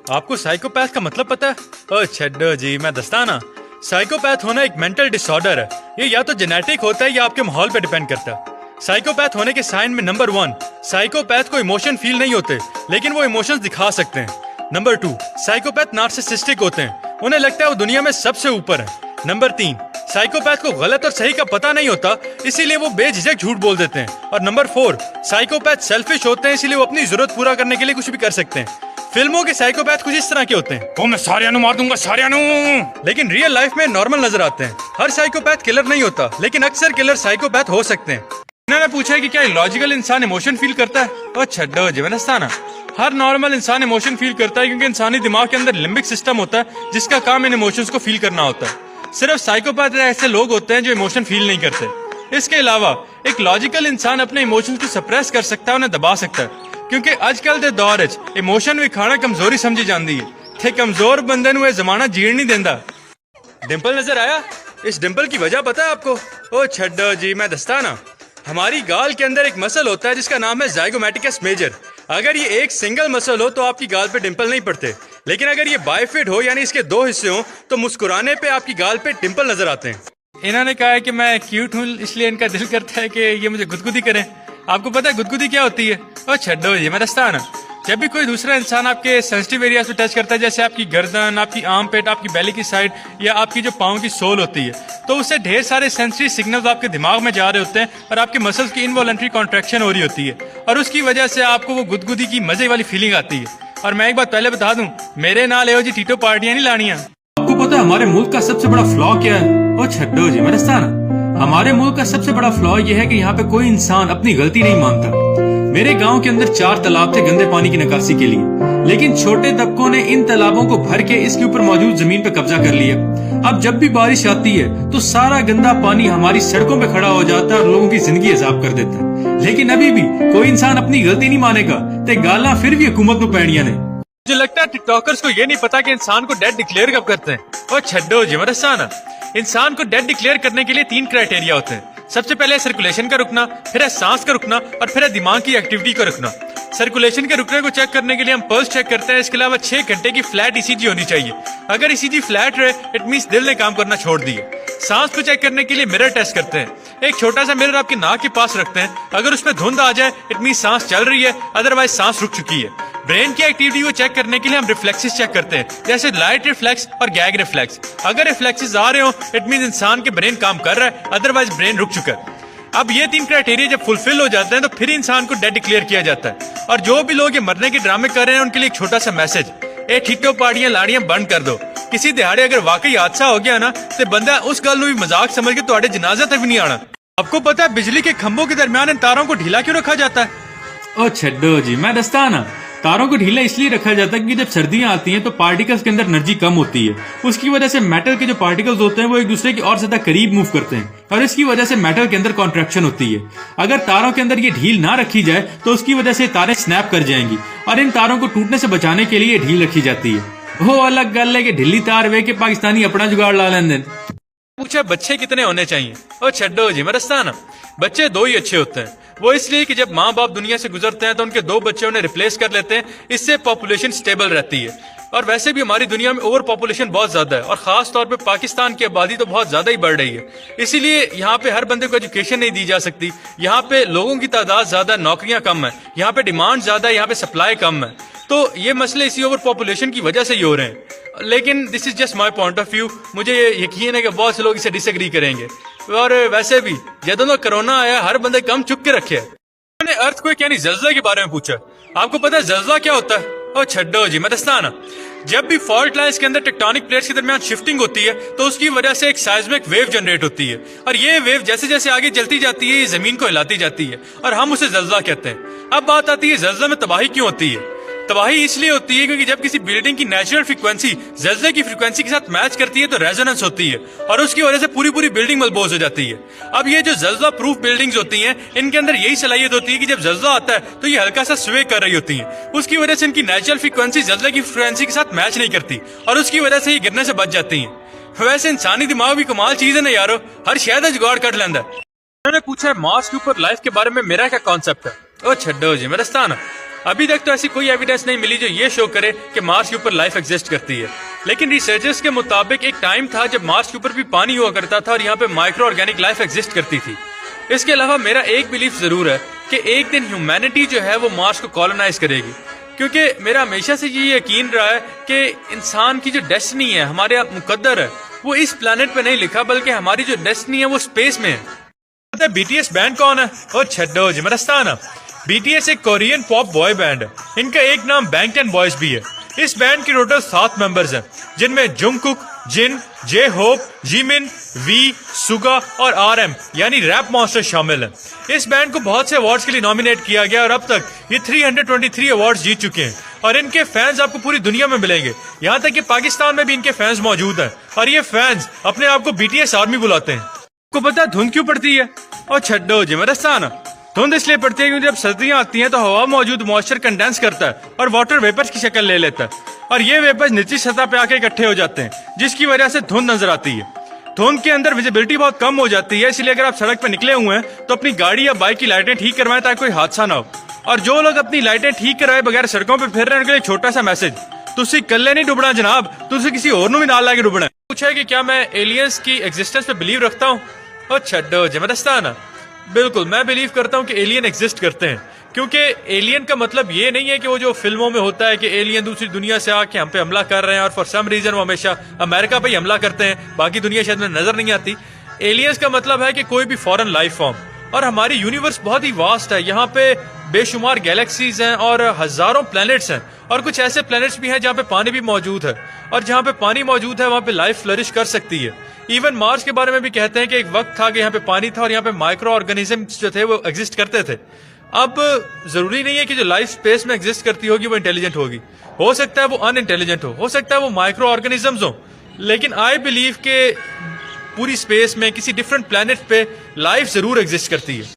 आपको साइकोपैथ का मतलब पता है? ओ छड्डो जी, मैं दस्ताना। साइकोपैथ होना एक मेंटल डिसऑर्डर है। ये या तो जेनेटिक होता है या आपके माहौल पे डिपेंड करता है। साइकोपैथ होने के साइन में नंबर 1, साइकोपैथ को इमोशन फील नहीं होते, लेकिन वो इमोशंस दिखा सकते हैं। नंबर 2, साइकोपैथ नार्सिसिस्टिक होते हैं, उन्हें लगता है वो दुनिया में सबसे ऊपर है। नंबर 3, साइकोपैथ को गलत और सही का पता नहीं होता, इसीलिए वो बेझिझक झूठ बोल देते हैं। और नंबर 4, साइकोपैथ सेल्फिश होते हैं, इसीलिए वो अपनी जरूरत पूरा करने के लिए कुछ भी कर सकते हैं। फिल्मों के साइकोपैथ कुछ इस तरह के होते हैं, वो मैं सारियानु मार दूंगा सारियानु, लेकिन रियल लाइफ में नॉर्मल नजर आते हैं। हर साइकोपैथ किलर नहीं होता, लेकिन अक्सर किलर साइकोपैथ हो सकते हैं। इन्होंने पूछा कि क्या लॉजिकल इंसान इमोशन फील करता है? ओ छड्डो जीवनस्ताना, हर नॉर्मल इंसान इमोशन फील करता है, क्योंकि इंसानी दिमाग के अंदर लिम्बिक सिस्टम होता है, जिसका काम इन इमोशंस को फील करना होता है। सिर्फ साइकोपैथ ऐसे लोग होते हैं जो इमोशन फील नहीं करते। इसके अलावा एक लॉजिकल इंसान अपने इमोशंस को सप्रेस कर सकता है, उन्हें दबा सकता है, क्योंकि आजकल के दौर इमोशन विखाना कमजोरी समझी जाती है। थे कमजोर बंदे नु जमाना जीण नहीं देंदा। डिंपल नजर आया? इस डिंपल की वजह पता है आपको? ओ छड्डो जी, मैं दस्ताना। हमारी गाल के अंदर एक मसल होता है जिसका नाम है ज़ाइगोमैटिकस मेजर। अगर ये एक सिंगल मसल हो तो आपकी गाल पे डिंपल नहीं पड़ते, लेकिन अगर ये बाइफिड हो यानी इसके 2 हिस्से हो तो मुस्कुराने पे आपकी गाल पे डिंपल नजर आते हैं। इन्होंने कहा है कि मैं क्यूट हूँ, इसलिए इनका दिल करता है कि ये मुझे गुदगुदी करें। आपको पता है गुदगुदी क्या होती है? ओ छड्डो जी, मैं दस्ताना। जब भी कोई दूसरा इंसान आपके सेंसिटिव एरियाज पे टच करता है, जैसे आपकी गर्दन, आपकी आर्म पेट, आपकी बेली की साइड या आपकी जो पाँव की सोल होती है, तो उससे ढेर सारे सेंसिटिव सिग्नल्स आपके दिमाग में जा रहे होते हैं और आपके मसल्स की इनवॉलंटरी कॉन्ट्रैक्शन हो रही होती है, और उसकी वजह से आपको वो गुदगुदी की मजे वाली फीलिंग आती है। और मैं एक बात पहले बता दूं, मेरे नाल एहो जी टीटो पार्टियां नहीं लानियां। आपको पता है हमारे मुल्क का सबसे बड़ा फ्लॉ क्या है? ओ छड्डो जी, मैं दस्ताना। हमारे मुल्क का सबसे बड़ा फ्लॉ यह है कि यहाँ पे कोई इंसान अपनी गलती नहीं मानता। मेरे गांव के अंदर 4 तालाब थे गंदे पानी की निकासी के लिए, लेकिन छोटे तबकों ने इन तालाबों को भर के इसके ऊपर मौजूद जमीन पे कब्जा कर लिया। अब जब भी बारिश आती है तो सारा गंदा पानी हमारी सड़कों पे खड़ा हो जाता है और लोगों की जिंदगी अजाब कर देता है। लेकिन अभी भी कोई इंसान अपनी गलती नहीं मानेगा, ते गाला फिर भी हुकूमत को पैणियां ने। मुझे लगता है टिकटॉकर्स को ये नहीं पता कि इंसान को डेड डिक्लेयर कब करते हैं। और छड्डो जी, मैं दस्ताना। इंसान को डेड डिक्लेयर करने के लिए 3 क्राइटेरिया होते हैं। सबसे पहले सर्कुलेशन का रुकना, फिर है सांस का रुकना, और फिर है दिमाग की एक्टिविटी का रुकना। सर्कुलेशन के रुकने को चेक करने के लिए हम पल्स चेक करते हैं। इसके अलावा 6 घंटे की फ्लैट ईसीजी होनी चाहिए। अगर ईसीजी फ्लैट रहे, इट मींस दिल ने काम करना छोड़ दिए। सांस को चेक करने के लिए मिरर टेस्ट करते हैं। एक छोटा सा मिरर आपके नाक के पास रखते हैं, अगर उसमें धुंध आ जाए इट मींस सांस चल रही है, अदरवाइज सांस रुक चुकी है। ब्रेन की एक्टिविटी को चेक करने के लिए हम रिफ्लेक्सेस चेक करते हैं, जैसे लाइट रिफ्लेक्स और गैग रिफ्लेक्स। अगर रिफ्लेक्सेस आ रहे हो इट मींस इंसान के ब्रेन काम कर रहा है, अदरवाइज ब्रेन रुक चुका है। अब ये 3 क्राइटेरिया जब फुलफिल हो जाते हैं तो फिर इंसान को डेड डिक्लेयर किया जाता है। और जो भी लोग ये मरने के ड्रामे कर रहे हैं उनके लिए एक छोटा सा मैसेज, ए ठीटो पार्टियां लाड़ियां बंद कर दो। किसी दिहाड़े अगर वाकई हादसा हो गया ना तो बंदा उस गल भी मजाक समझ के तुम्हारे जनाजा तक भी नहीं आना। आपको पता है बिजली के खंभों के दरमियान इन तारों को ढीला क्यों रखा जाता है? ओ छड्डो जी, मैं दस्ताना। तारों को ढीला इसलिए रखा जाता है क्योंकि जब सर्दियां आती हैं तो पार्टिकल्स के अंदर एनर्जी कम होती है। उसकी वजह से मेटल के जो पार्टिकल्स होते हैं वो एक दूसरे की और ज्यादा करीब मूव करते हैं, और इसकी वजह से मेटल के अंदर कॉन्ट्रैक्शन होती है। अगर तारों के अंदर ये ढील ना रखी जाए तो उसकी वजह से तारें स्नैप कर जाएंगी, और इन तारों को टूटने से बचाने के लिए ढील रखी जाती है। वो अलग गल है कि ढीली तार वे के पाकिस्तानी अपना जुगाड़ ला लेंगे। पूछा बच्चे कितने होने चाहिए? ओ छड्डो जी, मैं दस्ताना। बच्चे 2 ही अच्छे होते हैं। वो इसलिए कि जब माँ बाप दुनिया से गुजरते हैं तो उनके 2 बच्चे उन्हें रिप्लेस कर लेते हैं, इससे पॉपुलेशन स्टेबल रहती है। और वैसे भी हमारी दुनिया में ओवर पॉपुलेशन बहुत ज्यादा है, और खास तौर पे पाकिस्तान की आबादी तो बहुत ज्यादा ही बढ़ रही है। इसीलिए यहाँ पे हर बंदे को एजुकेशन नहीं दी जा सकती। यहाँ पे लोगों की तादाद ज्यादा, नौकरियां कम है। यहाँ पे डिमांड ज्यादा है, यहाँ पे सप्लाई कम है। तो ये मसले इसी ओवर पॉपुलेशन की वजह से ही हो रहे हैं। लेकिन this is just my point of view. मुझे यकीन है कि बहुत से लोग इसे डिसएग्री करेंगे। और वैसे भी जब कोरोना आया हर बंदे कम चुप के रखे है। मैंने अर्थक्वेक यानी जल्जले के बारे में पूछा। आपको पता है जल्जला क्या होता है? ओ छड्डो जी, मैं दस्ताना। जब भी फॉल्ट लाइन्स के अंदर टेक्टोनिक प्लेट्स के दरमियान शिफ्टिंग होती है तो उसकी वजह से एक साइज्मिक वेव जनरेट होती है, और ये वेव जैसे जैसे आगे चलती जाती है ये जमीन को हिलाती जाती है, और हम उसे जल्जला कहते हैं। अब बात आती है जल्जला में तबाही क्यों होती है? तबाही इसलिए होती है क्योंकि जब किसी बिल्डिंग की नेचुरल फ्रीक्वेंसी जल्जले की फ्रीक्वेंसी के साथ मैच करती है तो रेजोनेंस होती है, और उसकी वजह से पूरी पूरी बिल्डिंग मलबोज हो जाती है। अब ये जो जल्जला प्रूफ बिल्डिंग्स होती हैं इनके अंदर यही सलाहियत होती है कि जब जल्जला आता है तो ये हल्का सा स्वे कर रही होती हैं। उसकी वजह से इनकी नेचुरल फ्रीक्वेंसी जल्जले की फ्रीक्वेंसी के साथ मैच नहीं करती, और उसकी वजह से ये गिरने से बच जाती हैं। वैसे इंसानी दिमाग भी कमाल चीज है ना यारो, हर शहर जुगाड़ कर लेंदा है। उन्होंने पूछा है मार्स के ऊपर लाइफ के बारे में मेरा क्या कॉन्सेप्ट है? ओ छड्डो जी, मैं दस्ताना। अभी तक तो ऐसी कोई एविडेंस नहीं मिली जो ये शो करे कि मार्स के ऊपर लाइफ एग्जिस्ट करती है, लेकिन रिसर्चर्स के मुताबिक एक टाइम था जब मार्स के ऊपर भी पानी हुआ करता था और यहाँ पे माइक्रो ऑर्गेनिक लाइफ एग्जिस्ट करती थी। इसके अलावा मेरा एक बिलीफ जरूर है कि एक दिन ह्यूमैनिटी जो है वो मार्स को कॉलोनाइज करेगी, क्योंकि मेरा हमेशा से ये यकीन रहा है कि इंसान की जो डेस्टिनी है, हमारे मुकद्दर है, वो इस प्लेनेट पे नहीं लिखा, बल्कि हमारी जो डेस्टिनी है वो स्पेस में है। पता है बीटीएस बैंड कौन है? ओ छड्डो जिमरस्तान। बीटीएस एक कोरियन पॉप बॉय बैंड है। इनका एक नाम बैंगटन बॉयज भी है। इस बैंड के टोटल 7 मेंबर्स हैं, जिनमें Jungkook, Jin, J Hope, Jimin, V, Suga और आरएम यानी रैप मॉन्स्टर शामिल हैं। इस बैंड को बहुत से अवार्ड्स के लिए नॉमिनेट किया गया और अब तक ये 323 अवार्ड्स जीत चुके हैं और इनके फैंस आपको पूरी दुनिया में मिलेंगे। यहाँ तक कि पाकिस्तान में भी इनके फैंस मौजूद हैं और ये फैंस अपने आप को बीटीएस आर्मी बुलाते हैं। आपको पता है धुंध क्यों पड़ती है? और छड्डो जिमरस्तान, धुंध इसलिए पड़ती है क्योंकि जब सर्दियां आती हैं तो हवा मौजूद मॉइस्चर कंडेंस करता है और वाटर वेपर्स की शक्ल ले लेता है और ये वेपर्स निचली सतह पे आके इकट्ठे हो जाते हैं, जिसकी वजह से धुंध नजर आती है। धुंध के अंदर विजिबिलिटी बहुत कम हो जाती है, इसलिए अगर आप सड़क पे निकले हुए हैं तो अपनी गाड़ी या बाइक की लाइटें ठीक करवाएं ताकि कोई हादसा ना हो। और जो लोग अपनी लाइटें ठीक करवाए बगैर सड़कों पे फिर रहे हैं उनके लिए छोटा सा मैसेज, तुसी कल्ले नहीं डुबना जनाब, तुसी किसी और नु भी नाल लाके डुबना। पूछा है कि क्या मैं एलियंस की एग्जिस्टेंस पे बिलीव रखता हूँ? और छड्डो जबरदस्तान, बिल्कुल मैं बिलीव करता हूँ कि एलियन एग्जिस्ट करते हैं, क्योंकि एलियन का मतलब ये नहीं है कि वो जो फिल्मों में होता है कि एलियन दूसरी दुनिया से आके हम पे हमला कर रहे हैं और फॉर सम रीजन वो हमेशा अमेरिका पे ही हमला करते हैं, बाकी दुनिया शायद में नजर नहीं आती। एलियंस का मतलब है कि कोई भी फॉरेन लाइफ फॉर्म, और हमारी यूनिवर्स बहुत ही वास्ट है, यहाँ पे बेशुमार गैलेक्सीज हैं और हजारों प्लैनेट्स हैं और कुछ ऐसे प्लैनेट्स भी हैं जहाँ पे पानी भी मौजूद है और जहाँ पे पानी मौजूद है वहाँ पे लाइफ फ्लरिश कर सकती है। इवन मार्स के बारे में भी कहते हैं कि एक वक्त था कि यहाँ पे पानी था और यहाँ पे माइक्रो ऑर्गेनिजम्स जो थे वो एग्जिस्ट करते थे। अब जरूरी नहीं है कि जो लाइफ स्पेस में एग्जिस्ट करती होगी वो इंटेलिजेंट होगी, हो सकता है वो अनइंटेलिजेंट हो सकता है वो माइक्रो ऑर्गेनिजम्स हो, लेकिन आई बिलीव के पूरी स्पेस में किसी डिफरेंट प्लैनेट पे लाइफ जरूर एग्जिस्ट करती है।